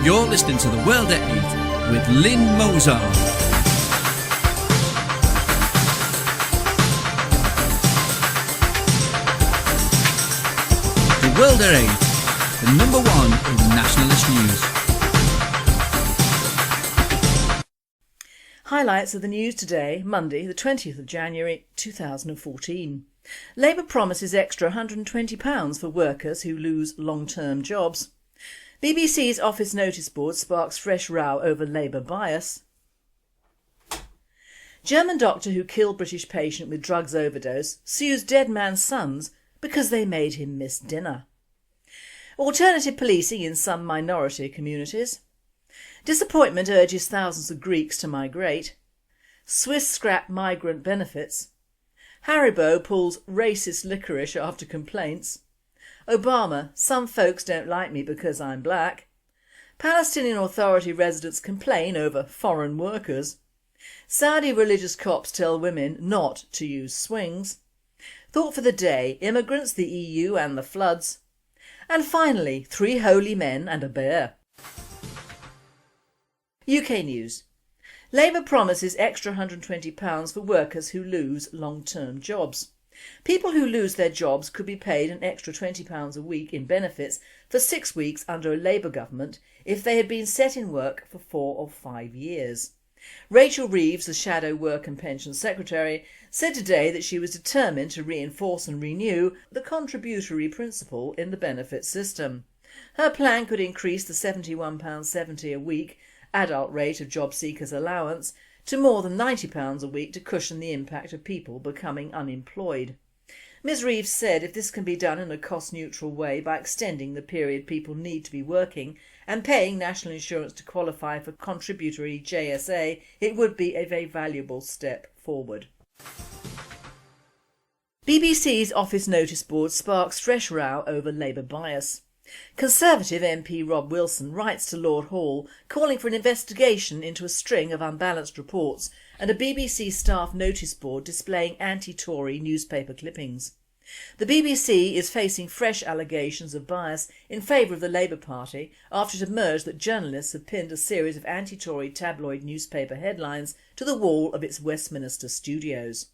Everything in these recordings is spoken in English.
You're listening to The World at 8 with Lynn Mozart. The World at 8, the number one in nationalist news. Highlights of the news today, Monday the 20th of January 2014. Labour promises extra £120 for workers who lose long-term jobs. BBC's office notice board sparks fresh row over Labour bias. German doctor who killed British patient with drugs overdose sues dead man's sons because they made him miss dinner. Alternative policing in some minority communities. Disappointment urges thousands of Greeks to migrate. Swiss scrap migrant benefits. Haribo pulls racist licorice after complaints. Obama, some folks don't like me because I'm black. Palestinian Authority residents complain over foreign workers. Saudi religious cops tell women not to use swings. Thought for the day, immigrants, the EU and the floods. And finally, 3 holy men and a bear. UK news. Labour promises extra £120 for workers who lose long-term jobs. People who lose their jobs could be paid an extra £20 a week in benefits for 6 weeks under a Labour government if they had been set in work for 4 or 5 years. Rachel Reeves, the Shadow Work and Pensions Secretary, said today that she was determined to reinforce and renew the contributory principle in the benefits system. Her plan could increase the £71.70 a week adult rate of job seekers' allowance to more than £90 a week to cushion the impact of people becoming unemployed. Ms Reeves said if this can be done in a cost-neutral way by extending the period people need to be working and paying national insurance to qualify for contributory JSA, it would be a very valuable step forward. BBC's office notice board sparks fresh row over Labour bias. Conservative MP Rob Wilson writes to Lord Hall calling for an investigation into a string of unbalanced reports and a BBC staff notice board displaying anti-Tory newspaper clippings. The BBC is facing fresh allegations of bias in favour of the Labour Party after it emerged that journalists have pinned a series of anti-Tory tabloid newspaper headlines to the wall of its Westminster studios.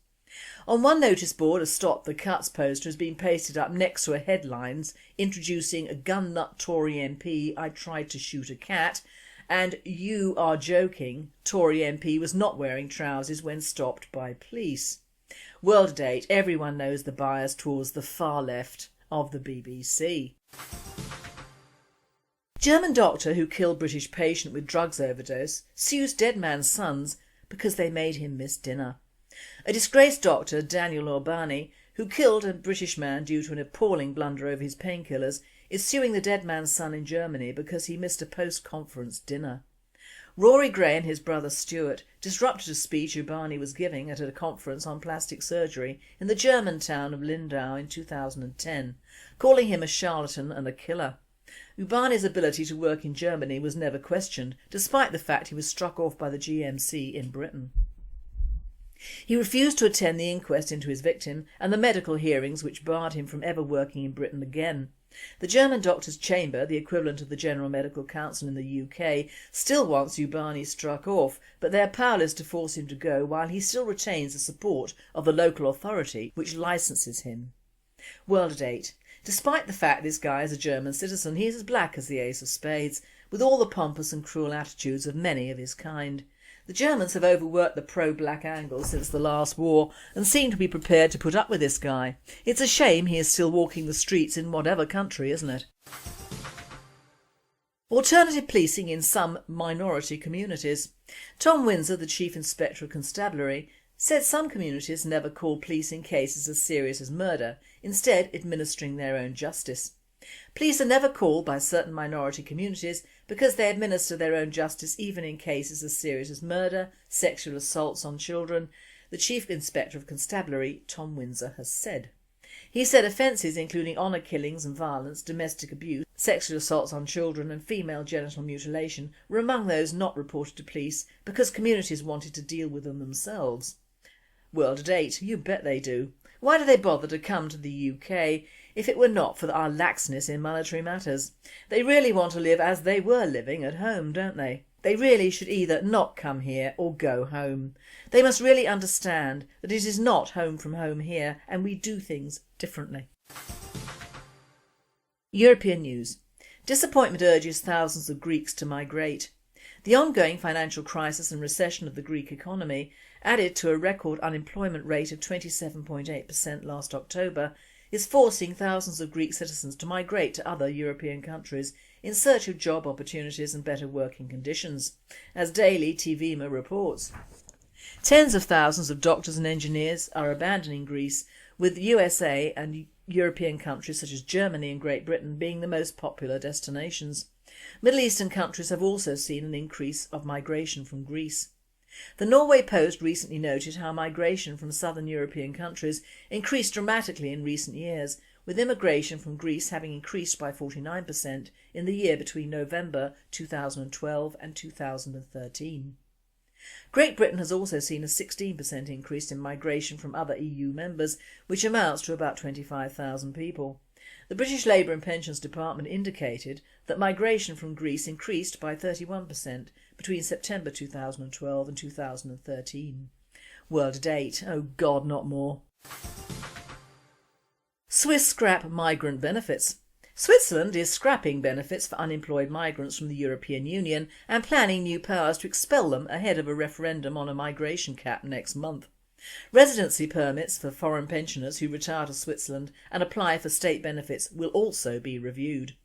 On one notice board, a Stop the Cuts poster has been pasted up next to a headlines introducing a gun nut Tory MP, I tried to shoot a cat, and you are joking, Tory MP was not wearing trousers when stopped by police. World at 8, everyone knows the bias towards the far left of the BBC. German doctor who killed British patient with drugs overdose sues dead man's sons because they made him miss dinner. A disgraced doctor, Daniel Urbani, who killed a British man due to an appalling blunder over his painkillers, is suing the dead man's son in Germany because he missed a post-conference dinner. Rory Gray and his brother Stuart disrupted a speech Urbani was giving at a conference on plastic surgery in the German town of Lindau in 2010, calling him a charlatan and a killer. Urbani's ability to work in Germany was never questioned, despite the fact he was struck off by the GMC in Britain. He refused to attend the inquest into his victim and the medical hearings which barred him from ever working in Britain again. The German Doctors' Chamber, the equivalent of the General Medical Council in the UK, still wants Urbani struck off, but they are powerless to force him to go while he still retains the support of the local authority which licenses him. World at 8. Despite the fact this guy is a German citizen, he is as black as the ace of spades, with all the pompous and cruel attitudes of many of his kind. The Germans have overworked the pro-black angle since the last war and seem to be prepared to put up with this guy. It's a shame he is still walking the streets in whatever country, isn't it? Alternative policing in some minority communities. Tom Windsor, the Chief Inspector of Constabulary, said some communities never call police in cases as serious as murder, instead administering their own justice. Police are never called by certain minority communities because they administer their own justice even in cases as serious as murder, sexual assaults on children, the Chief Inspector of Constabulary, Tom Windsor, has said. He said offences including honour killings and violence, domestic abuse, sexual assaults on children and female genital mutilation were among those not reported to police because communities wanted to deal with them themselves. World at 8, you bet they do. Why do they bother to come to the UK if it were not for our laxness in monetary matters? They really want to live as they were living at home, don't they? They really should either not come here or go home. They must really understand that it is not home from home here and we do things differently. European news. Disappointment urges thousands of Greeks to migrate. The ongoing financial crisis and recession of the Greek economy, added to a record unemployment rate of 27.8% last October, is forcing thousands of Greek citizens to migrate to other European countries in search of job opportunities and better working conditions, as Daily TVMA reports. Tens of thousands of doctors and engineers are abandoning Greece, with USA and European countries such as Germany and Great Britain being the most popular destinations. Middle Eastern countries have also seen an increase of migration from Greece. The Norway Post recently noted how migration from southern European countries increased dramatically in recent years, with immigration from Greece having increased by 49% in the year between November 2012 and 2013. Great Britain has also seen a 16% increase in migration from other EU members, which amounts to about 25,000 people. The British Labour and Pensions Department indicated that migration from Greece increased by 31% between September 2012 and 2013. World date, oh God, not more. Swiss scrap migrant benefits. Switzerland is scrapping benefits for unemployed migrants from the European Union and planning new powers to expel them ahead of a referendum on a migration cap next month. Residency permits for foreign pensioners who retire to Switzerland and apply for state benefits will also be reviewed.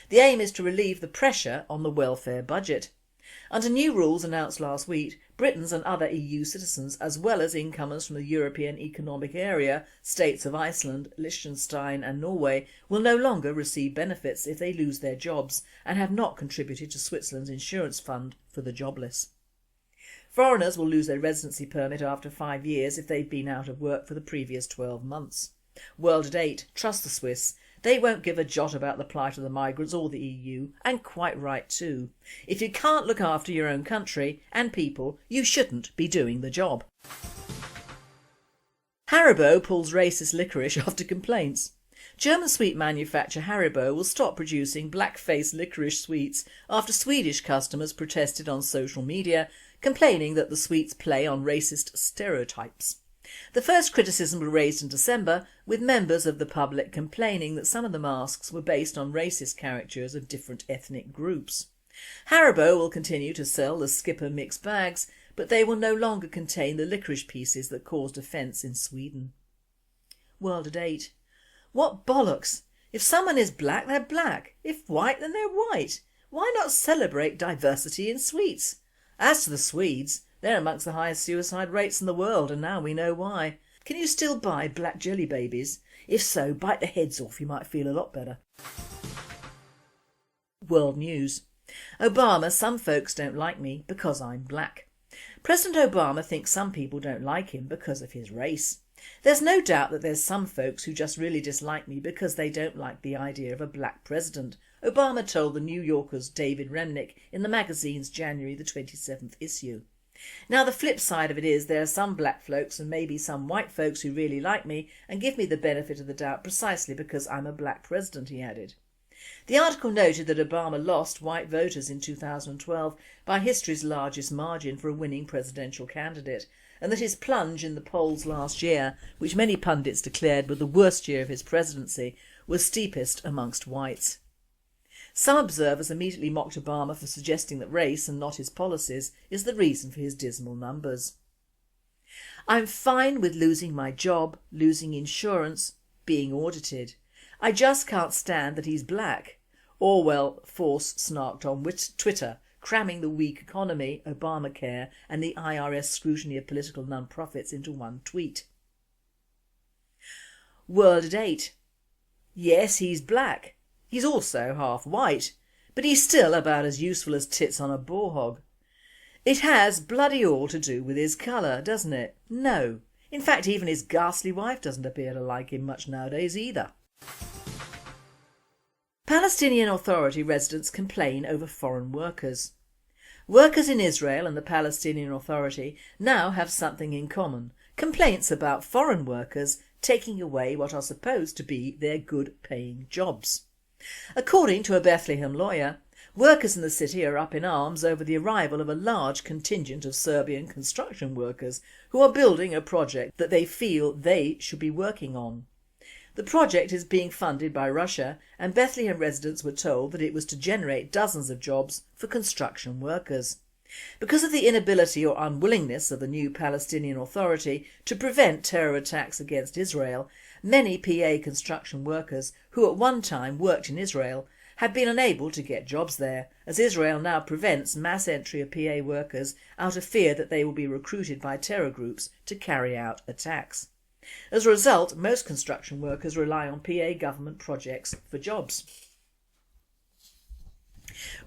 The aim is to relieve the pressure on the welfare budget. Under new rules announced last week, Britons and other EU citizens, as well as incomers from the European Economic Area, states of Iceland, Liechtenstein and Norway, will no longer receive benefits if they lose their jobs and have not contributed to Switzerland's insurance fund for the jobless. Foreigners will lose their residency permit after 5 years if they've been out of work for the previous 12 months. World at 8, trust the Swiss. They won't give a jot about the plight of the migrants or the EU, and quite right too. If you can't look after your own country and people, you shouldn't be doing the job. Haribo pulls racist licorice after complaints. German sweet manufacturer Haribo will stop producing black-faced licorice sweets after Swedish customers protested on social media, complaining that the sweets play on racist stereotypes. The first criticism was raised in December, with members of the public complaining that some of the masks were based on racist caricatures of different ethnic groups. Haribo will continue to sell the Skipper mixed bags, but they will no longer contain the licorice pieces that caused offence in Sweden. World at 8. What bollocks! If someone is black, they're black. If white, then they're white. Why not celebrate diversity in sweets? As to the Swedes, they're amongst the highest suicide rates in the world, and now we know why. Can you still buy black jelly babies? If so, bite the heads off, you might feel a lot better. World news. Obama, some folks don't like me because I'm black. President Obama thinks some people don't like him because of his race. There's no doubt that there's some folks who just really dislike me because they don't like the idea of a black president, Obama told the New Yorker's David Remnick in the magazine's January the 27th issue. Now the flip side of it is there are some black folks and maybe some white folks who really like me and give me the benefit of the doubt precisely because I'm a black president, he added. The article noted that Obama lost white voters in 2012 by history's largest margin for a winning presidential candidate, and that his plunge in the polls last year, which many pundits declared were the worst year of his presidency, was steepest amongst whites. Some observers immediately mocked Obama for suggesting that race, and not his policies, is the reason for his dismal numbers. I'm fine with losing my job, losing insurance, being audited. I just can't stand that he's black. Orwell Force snarked on Twitter, cramming the weak economy, Obamacare and the IRS scrutiny of political non-profits into one tweet. World at 8. Yes, he's black. He's also half white, but he's still about as useful as tits on a boar hog. It has bloody all to do with his colour, doesn't it? No. In fact, even his ghastly wife doesn't appear to like him much nowadays either. Palestinian Authority residents complain over foreign workers. Workers in Israel and the Palestinian Authority now have something in common: complaints about foreign workers taking away what are supposed to be their good-paying jobs. According to a Bethlehem lawyer, workers in the city are up in arms over the arrival of a large contingent of Serbian construction workers who are building a project that they feel they should be working on. The project is being funded by Russia, and Bethlehem residents were told that it was to generate dozens of jobs for construction workers. Because of the inability or unwillingness of the new Palestinian Authority to prevent terror attacks against Israel, many PA construction workers who at one time worked in Israel have been unable to get jobs there, as Israel now prevents mass entry of PA workers out of fear that they will be recruited by terror groups to carry out attacks. As a result, most construction workers rely on PA government projects for jobs.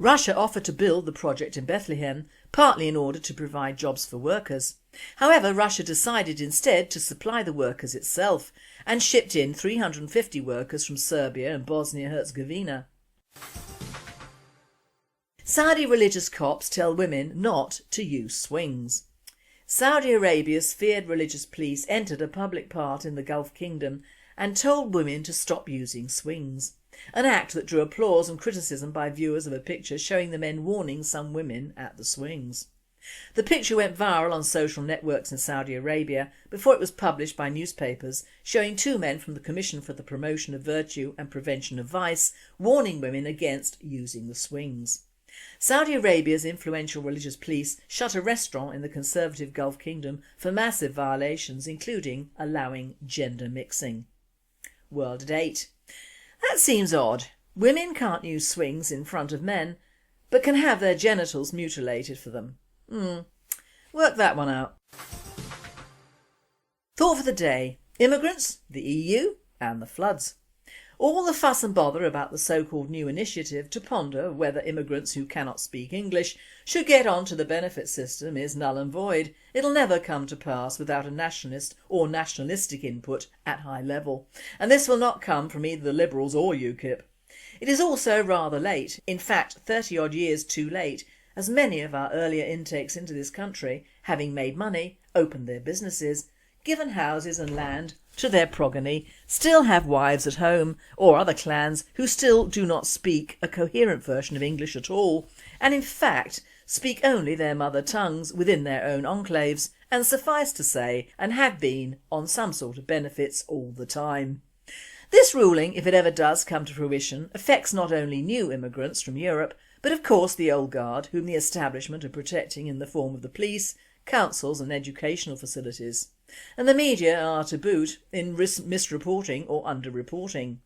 Russia offered to build the project in Bethlehem, partly in order to provide jobs for workers. However, Russia decided instead to supply the workers itself and shipped in 350 workers from Serbia and Bosnia-Herzegovina. Saudi religious cops tell women not to use swings. Saudi Arabia's feared religious police entered a public park in the Gulf Kingdom and told women to stop using swings, an act that drew applause and criticism by viewers of a picture showing the men warning some women at the swings. The picture went viral on social networks in Saudi Arabia before it was published by newspapers, showing two men from the Commission for the Promotion of Virtue and Prevention of Vice warning women against using the swings. Saudi Arabia's influential religious police shut a restaurant in the conservative Gulf Kingdom for massive violations, including allowing gender mixing. World at 8. That seems odd. Women can't use swings in front of men, but can have their genitals mutilated for them. Work that one out. Thought for the day: immigrants, the EU and the floods. All the fuss and bother about the so-called new initiative to ponder whether immigrants who cannot speak English should get onto the benefit system is null and void. It'll never come to pass without a nationalist or nationalistic input at high level, and this will not come from either the Liberals or UKIP. It is also rather late, in fact 30 odd years too late, as many of our earlier intakes into this country, having made money, opened their businesses, given houses and land to their progeny, still have wives at home or other clans who still do not speak a coherent version of English at all, and in fact speak only their mother tongues within their own enclaves, and suffice to say, and have been on some sort of benefits all the time. This ruling, if it ever does come to fruition, affects not only new immigrants from Europe, but of course the old guard, whom the establishment are protecting in the form of the police, councils and educational facilities. And the media are to boot in misreporting or underreporting.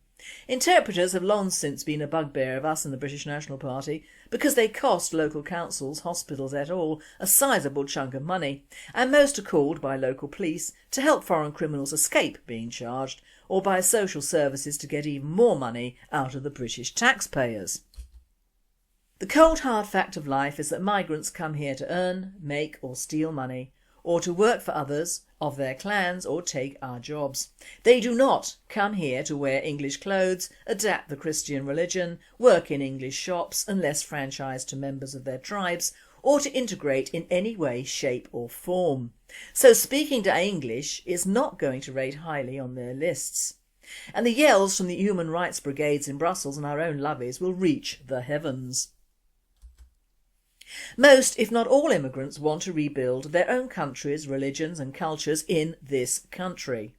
Interpreters have long since been a bugbear of us in the British National Party because they cost local councils, hospitals et al. A sizable chunk of money, and most are called by local police to help foreign criminals escape being charged, or by social services to get even more money out of the British taxpayers. The cold hard fact of life is that migrants come here to earn, make or steal money, or to work for others of their clans or take our jobs. They do not come here to wear English clothes, adapt the Christian religion, work in English shops unless franchised to members of their tribes, or to integrate in any way, shape or form. So speaking to English is not going to rate highly on their lists. And the yells from the human rights brigades in Brussels and our own lovies will reach the heavens. Most, if not all, immigrants want to rebuild their own countries, religions and cultures in this country.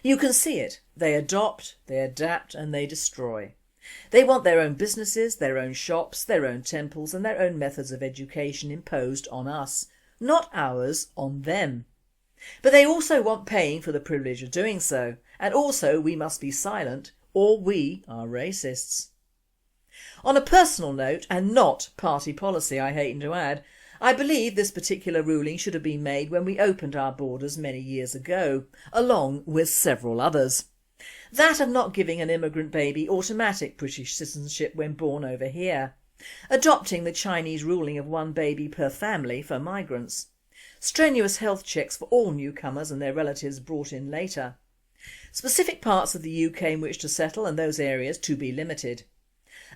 You can see it. They adopt, they adapt and they destroy. They want their own businesses, their own shops, their own temples and their own methods of education imposed on us, not ours on them. But they also want paying for the privilege of doing so, and also we must be silent or we are racists. On a personal note, and not party policy I hasten to add, I believe this particular ruling should have been made when we opened our borders many years ago, along with several others. That of not giving an immigrant baby automatic British citizenship when born over here. Adopting the Chinese ruling of one baby per family for migrants. Strenuous health checks for all newcomers and their relatives brought in later. Specific parts of the UK in which to settle and those areas to be limited.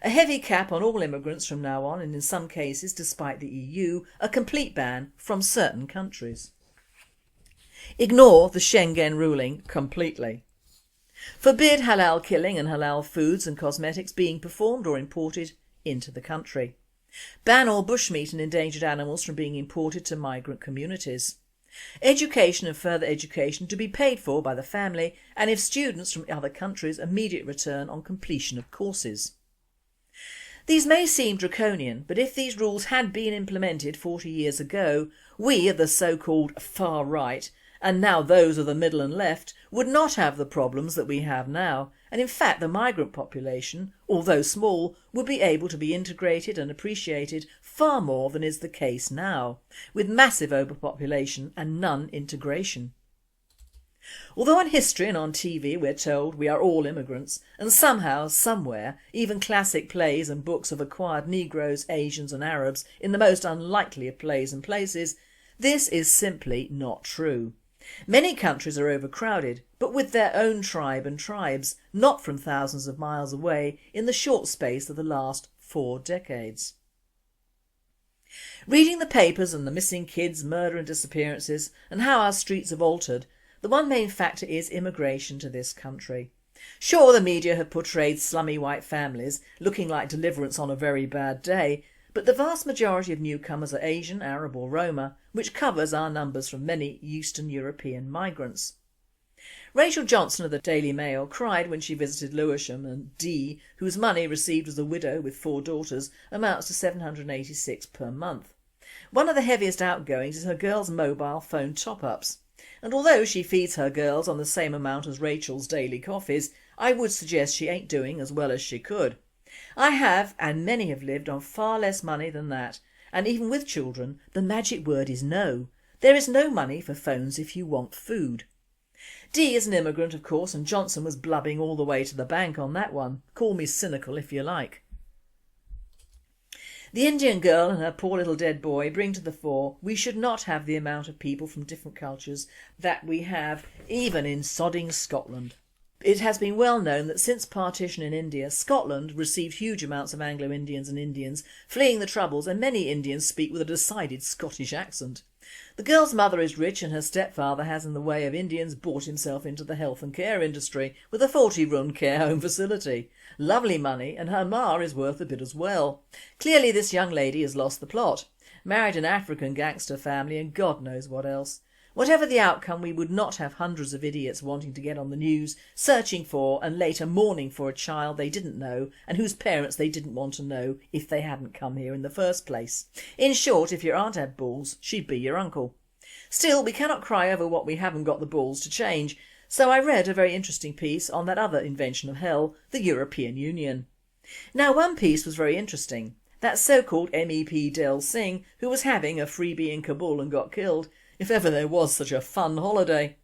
A heavy cap on all immigrants from now on, and in some cases, despite the EU, a complete ban from certain countries. Ignore the Schengen ruling completely. Forbid halal killing and halal foods and cosmetics being performed or imported into the country. Ban all bushmeat and endangered animals from being imported to migrant communities. Education and further education to be paid for by the family, and if students from other countries, immediate return on completion of courses. These may seem draconian, but if these rules had been implemented 40 years ago, we of the so-called far right, and now those of the middle and left, would not have the problems that we have now, and in fact the migrant population, although small, would be able to be integrated and appreciated far more than is the case now, with massive overpopulation and none integration. Although on history and on TV we're told we are all immigrants, and somehow, somewhere, even classic plays and books have acquired Negroes, Asians and Arabs in the most unlikely of plays and places, this is simply not true. Many countries are overcrowded, but with their own tribe and tribes, not from thousands of miles away in the short space of the last 4 decades. Reading the papers and the missing kids, murder and disappearances, and how our streets have altered, the one main factor is immigration to this country. Sure, the media have portrayed slummy white families looking like deliverance on a very bad day, but the vast majority of newcomers are Asian, Arab or Roma, which covers our numbers from many Eastern European migrants. Rachel Johnson of the Daily Mail cried when she visited Lewisham, and Dee, whose money received as a widow with 4 daughters, amounts to $786 per month. One of the heaviest outgoings is her girls' mobile phone top-ups, and although she feeds her girls on the same amount as Rachel's daily coffees, I would suggest she ain't doing as well as she could. I have, and many have lived on far less money than that, and even with children, the magic word is no. There is no money for phones if you want food. Dee is an immigrant of course, and Johnson was blubbing all the way to the bank on that one. Call me cynical if you like. The Indian girl and her poor little dead boy bring to the fore we should not have the amount of people from different cultures that we have even in sodding Scotland. It has been well known that since partition in India, Scotland received huge amounts of Anglo-Indians and Indians fleeing the Troubles, and many Indians speak with a decided Scottish accent. The girl's mother is rich and her stepfather has, in the way of Indians, bought himself into the health and care industry with a 40-room care home facility. Lovely money, and her ma is worth a bit as well. Clearly this young lady has lost the plot. Married an African gangster family and God knows what else. Whatever the outcome, we would not have hundreds of idiots wanting to get on the news, searching for and later mourning for a child they didn't know and whose parents they didn't want to know if they hadn't come here in the first place. In short, if your aunt had balls, she'd be your uncle. Still, we cannot cry over what we haven't got the balls to change, so I read a very interesting piece on that other invention of hell, the European Union. Now one piece was very interesting. That so-called MEP Del Singh, who was having a freebie in Kabul and got killed, if ever there was such a fun holiday.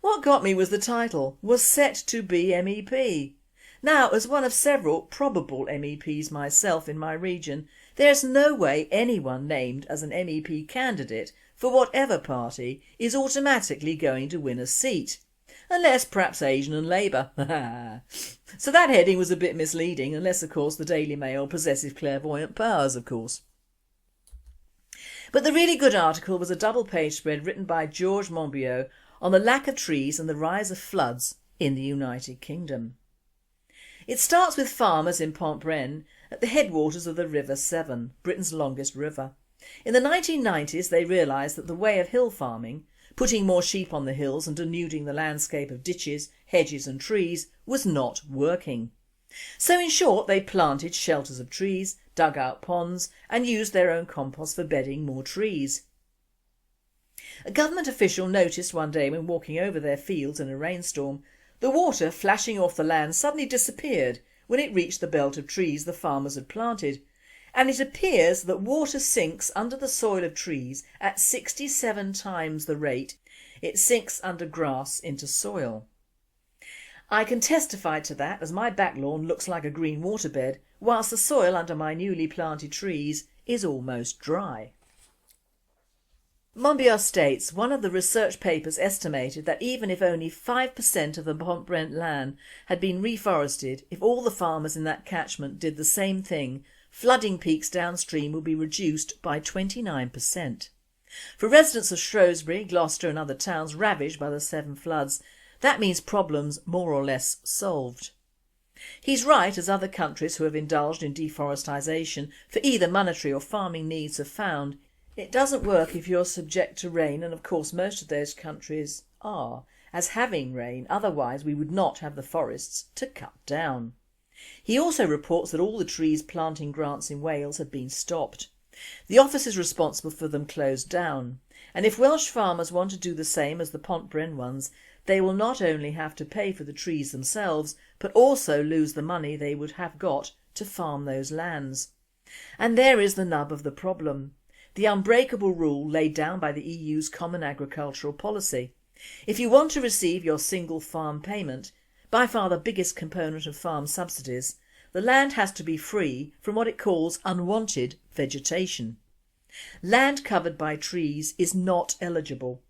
What got me was the title, was set to be MEP. Now, as one of several probable MEPs myself in my region, there's no way anyone named as an MEP candidate for whatever party is automatically going to win a seat. Unless perhaps Asian and Labour. So that heading was a bit misleading, unless of course the Daily Mail possesses clairvoyant powers, of course. But the really good article was a double-page spread written by George Mobiot on the lack of trees and the rise of floods in the United Kingdom. It starts with farmers in Pontbren at the headwaters of the river Severn, Britain's longest river. In the 1990s they realised that the way of hill farming, putting more sheep on the hills and denuding the landscape of ditches, hedges and trees, was not working. So in short they planted shelters of trees, dug out ponds and used their own compost for bedding more trees. A government official noticed one day when walking over their fields in a rainstorm, the water flashing off the land suddenly disappeared when it reached the belt of trees the farmers had planted, and it appears that water sinks under the soil of trees at 67 times the rate it sinks under grass into soil. I can testify to that, as my back lawn looks like a green waterbed, whilst the soil under my newly planted trees is almost dry. Mobiot states one of the research papers estimated that even if only 5% of the Pontbren land had been reforested, if all the farmers in that catchment did the same thing, flooding peaks downstream would be reduced by 29%. For residents of Shrewsbury, Gloucester and other towns ravaged by the Severn floods, That means problems more or less solved. He's right, as other countries who have indulged in deforestation for either monetary or farming needs have found. It doesn't work if you're subject to rain, and of course most of those countries are, as having rain, otherwise we would not have the forests to cut down. He also reports that all the trees planting grants in Wales have been stopped. The offices responsible for them closed down, and if Welsh farmers want to do the same as the Pontbren ones, they will not only have to pay for the trees themselves, but also lose the money they would have got to farm those lands. And there is the nub of the problem. The unbreakable rule laid down by the EU's Common Agricultural Policy. If you want to receive your single farm payment, by far the biggest component of farm subsidies, the land has to be free from what it calls unwanted vegetation. Land covered by trees is not eligible.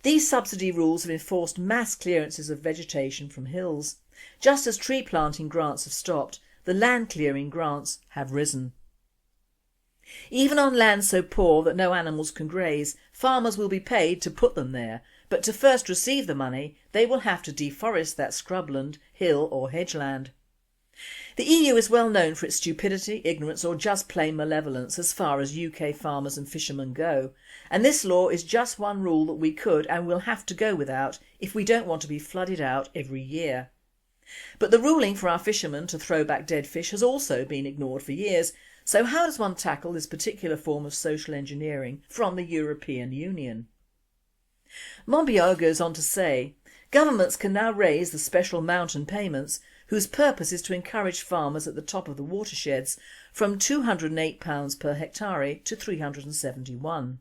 These subsidy rules have enforced mass clearances of vegetation from hills. Just as tree planting grants have stopped, the land clearing grants have risen. Even on land so poor that no animals can graze, farmers will be paid to put them there, but to first receive the money they will have to deforest that scrubland, hill or hedgeland. The EU is well known for its stupidity, ignorance or just plain malevolence as far as UK farmers and fishermen go, and this law is just one rule that we could and will have to go without if we don't want to be flooded out every year. But the ruling for our fishermen to throw back dead fish has also been ignored for years, so how does one tackle this particular form of social engineering from the European Union? Mobiot goes on to say, governments can now raise the special mountain payments, whose purpose is to encourage farmers at the top of the watersheds, from £208 per hectare to £371.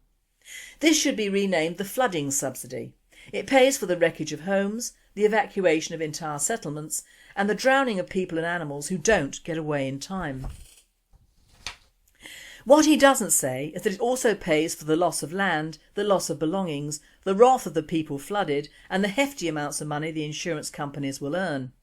This should be renamed the flooding subsidy. It pays for the wreckage of homes, the evacuation of entire settlements and the drowning of people and animals who don't get away in time. What he doesn't say is that it also pays for the loss of land, the loss of belongings, the wrath of the people flooded and the hefty amounts of money the insurance companies will earn.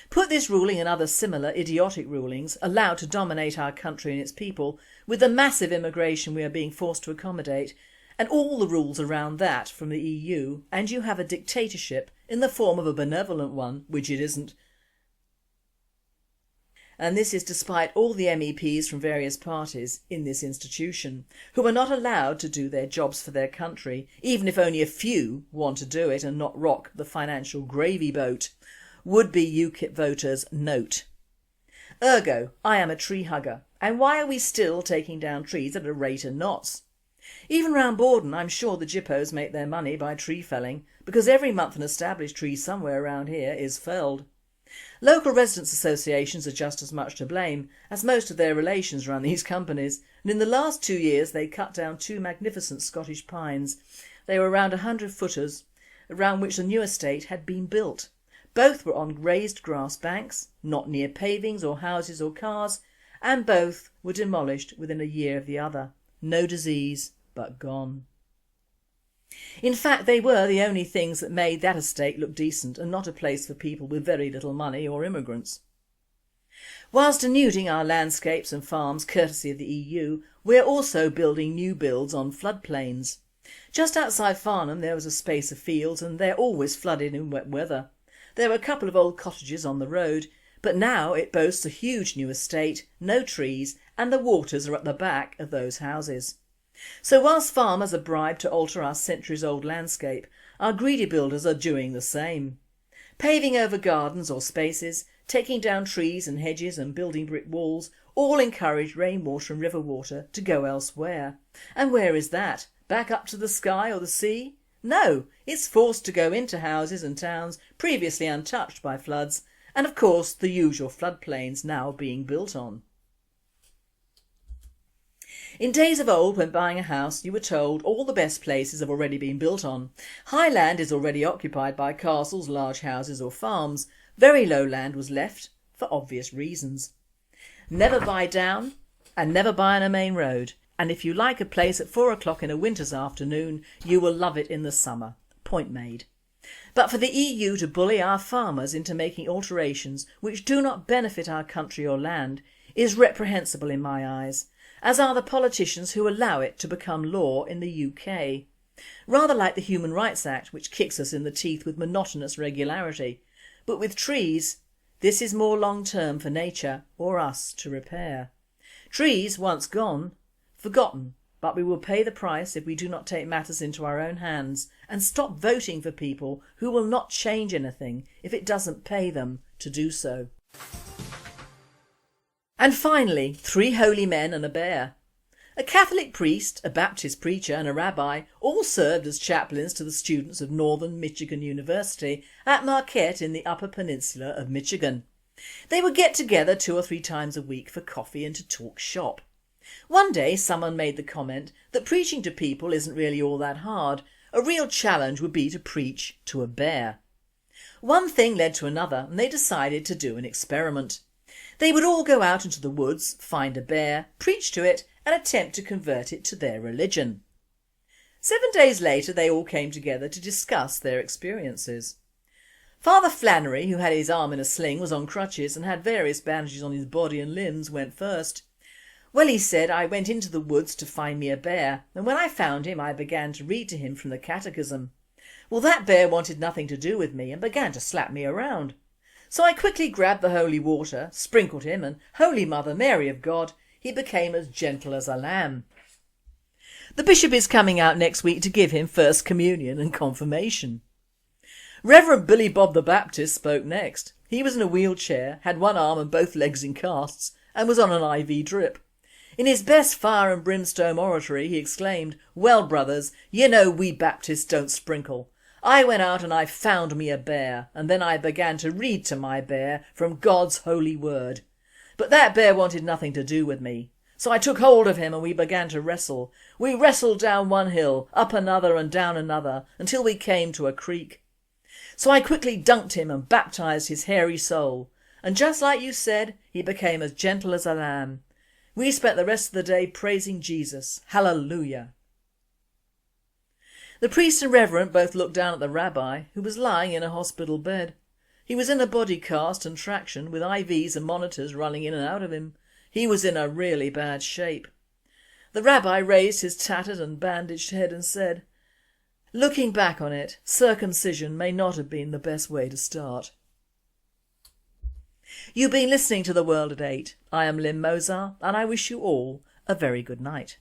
Put this ruling and other similar idiotic rulings allowed to dominate our country and its people with the massive immigration we are being forced to accommodate and all the rules around that from the EU, and you have a dictatorship in the form of a benevolent one, which it isn't. And this is despite all the MEPs from various parties in this institution, who are not allowed to do their jobs for their country, even if only a few want to do it and not rock the financial gravy boat. Would-be UKIP voters note. Ergo, I am a tree hugger, and why are we still taking down trees at a rate of knots? Even round Borden I'm sure the Gippos make their money by tree felling, because every month an established tree somewhere around here is felled. Local residents' associations are just as much to blame, as most of their relations run these companies, and in the last 2 years they cut down 2 magnificent Scottish pines. They were around 100 footers, around which the new estate had been built. Both were on raised grass banks, not near pavings or houses or cars, and both were demolished within a year of the other. No disease, but gone. In fact, they were the only things that made that estate look decent and not a place for people with very little money or immigrants. Whilst denuding our landscapes and farms courtesy of the EU, we are also building new builds on floodplains. Just outside Farnham there was a space of fields and they're always flooded in wet weather. There were a couple of old cottages on the road, but now it boasts a huge new estate, no trees, and the waters are at the back of those houses. So whilst farmers are bribed to alter our centuries-old landscape, our greedy builders are doing the same. Paving over gardens or spaces, taking down trees and hedges and building brick walls all encourage rainwater and river water to go elsewhere. And where is that? Back up to the sky or the sea? No, it's forced to go into houses and towns previously untouched by floods, and of course the usual floodplains now being built on. In days of old, when buying a house, you were told all the best places have already been built on. High land is already occupied by castles, large houses or farms. Very low land was left for obvious reasons. Never buy down and never buy on a main road. And if you like a place at 4 o'clock in a winter's afternoon, you will love it in the summer. Point made. But for the EU to bully our farmers into making alterations which do not benefit our country or land is reprehensible in my eyes, as are the politicians who allow it to become law in the UK. Rather like the Human Rights Act, which kicks us in the teeth with monotonous regularity. But with trees, this is more long-term for nature or us to repair. Trees, once gone, forgotten, but we will pay the price if we do not take matters into our own hands and stop voting for people who will not change anything if it doesn't pay them to do so. And finally, 3 holy men and a bear. A Catholic priest, a Baptist preacher and a rabbi all served as chaplains to the students of Northern Michigan University at Marquette in the Upper Peninsula of Michigan. They would get together 2 or 3 times a week for coffee and to talk shop. One day someone made the comment that preaching to people isn't really all that hard. A real challenge would be to preach to a bear. One thing led to another and they decided to do an experiment. They would all go out into the woods, find a bear, preach to it and attempt to convert it to their religion. 7 days later they all came together to discuss their experiences. Father Flannery, who had his arm in a sling, was on crutches and had various bandages on his body and limbs, went first. Well, he said, I went into the woods to find me a bear, and when I found him I began to read to him from the catechism. Well, that bear wanted nothing to do with me and began to slap me around. So I quickly grabbed the holy water, sprinkled him, and Holy Mother Mary of God, he became as gentle as a lamb. The bishop is coming out next week to give him First Communion and confirmation. Reverend Billy Bob the Baptist spoke next. He was in a wheelchair, had one arm and both legs in casts, and was on an IV drip. In his best fire and brimstone oratory he exclaimed, well brothers, you know we Baptists don't sprinkle. I went out and I found me a bear, and then I began to read to my bear from God's holy word. But that bear wanted nothing to do with me. So I took hold of him and we began to wrestle. We wrestled down one hill, up another and down another, until we came to a creek. So I quickly dunked him and baptised his hairy soul. And just like you said, he became as gentle as a lamb. We spent the rest of the day praising Jesus. Hallelujah. The priest and reverend both looked down at the rabbi, who was lying in a hospital bed. He was in a body cast and traction with IVs and monitors running in and out of him. He was in a really bad shape. The rabbi raised his tattered and bandaged head and said, looking back on it, circumcision may not have been the best way to start. You've been listening to The World at 8. I am Lynn Mozart and I wish you all a very good night.